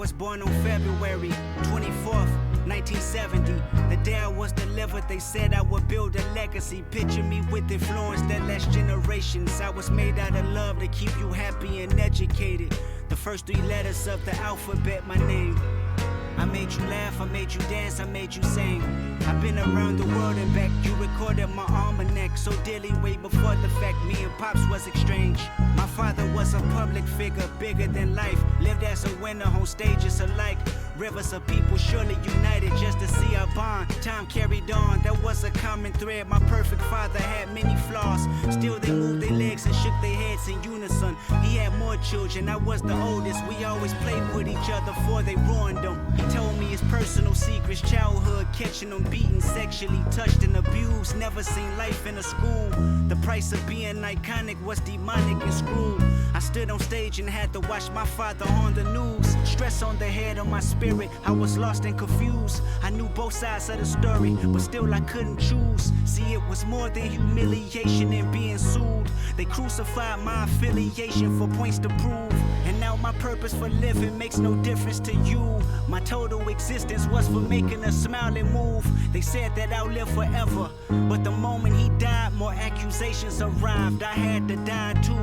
was born on February 24th, 1970. The day I was delivered, they said I would build a legacy. Picture me with influence that lasts generations. I was made out of love to keep you happy and educated. The first 3 letters of the alphabet, my name. I made you laugh, I made you dance, I made you sing. I've been around the world and back. You recorded my almanac so dearly way before the fact. Me and Pops was exchanged. My father was a public figure, bigger than life. Lived as a winner on stages alike. Rivers of people surely united just to see our bond. Time carried on, that was a common thread. My perfect father had many flaws. Still they moved their legs and shook their heads in unison. He had more children, I was the oldest. We always played with each other before they ruined them. He told me his personal secrets, childhood, catching them beaten, sexually touched and abused. Never seen life in a school. The price of being iconic was demonic and screwed. I stood on stage and had to watch my father on the news. Stress on the head of my spirit, I was lost and confused. I knew both sides of the story, but still I couldn't choose. See, it was more than humiliation and being sued. They crucified my affiliation for points to prove. And now my purpose for living makes no difference to you. My total existence was for making us smile and move. They said that I'll live forever, but the moment he died, more accusations arrived. I had to die too.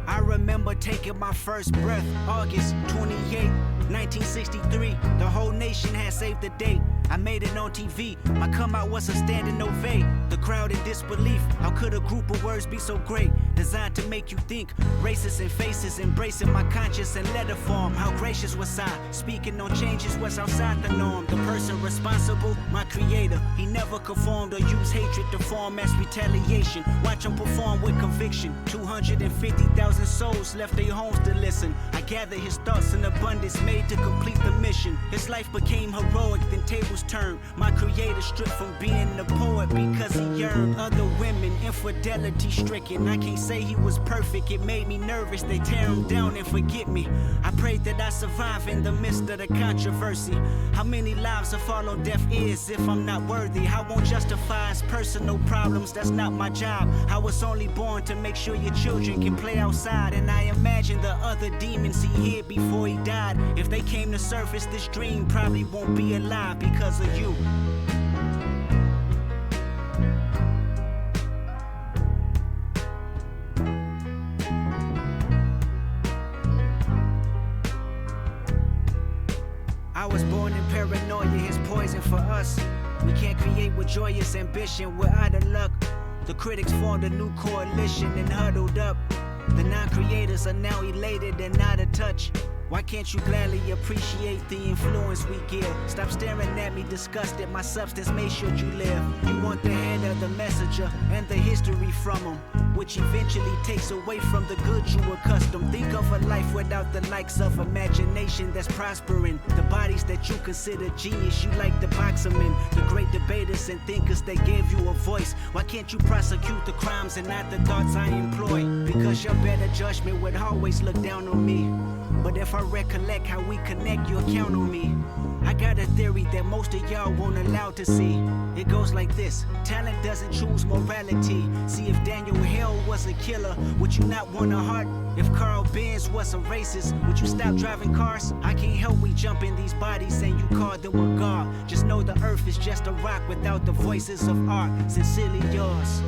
I remember taking my first breath, August 28, 1963. The whole nation had saved the date. I made it on TV. My come out was a standing ovate. The crowd in disbelief. How could a group of words be so great? Designed to make you think. Races and faces embracing my conscience in letter form. How gracious was I? Speaking on changes was outside the norm. The person responsible, my creator. He never conformed or used hatred to form as retaliation. Watch him perform with conviction. 250,000 souls left their homes to listen. I gather his thoughts in abundance made to complete the mission. His life became heroic, then tables turned. My creator stripped from being a poet because he yearned. Other women, infidelity stricken. I can't say he was perfect, it made me nervous. They tear him down and forget me. I prayed that I survive in the midst of the controversy. How many lives will fall on deaf ears if I'm not worthy? I won't justify his personal problems, that's not my job. I was only born to make sure your children can play outside. And I imagine the other demons he hid before he died. If they came to surface, this dream probably won't be alive because of you. I was born in paranoia, his poison for us. We can't create with joyous ambition, we're out of luck. The critics formed a new coalition and huddled up. The non-creators are now elated and out of touch. Why can't you gladly appreciate the influence we give? Stop staring at me disgusted, my substance made sure you live. You want the head of the messenger and the history from him, which eventually takes away from the good you accustomed. Think of a life without the likes of imagination that's prospering. The bodies that you consider genius, you like to box them in. The great debaters and thinkers that gave you a voice. Why can't you prosecute the crimes and not the thoughts I employ? Because your better judgment would always look down on me. But if I recollect how we connect, you'll count on me. I got a theory that most of y'all won't allow to see. It goes like this: talent doesn't choose morality. See, if Daniel Hill was a killer, would you not want a heart? If Carl Benz was a racist, would you stop driving cars? I can't help we jump in these bodies and you call them a god. Just know the earth is just a rock without the voices of art. Sincerely yours.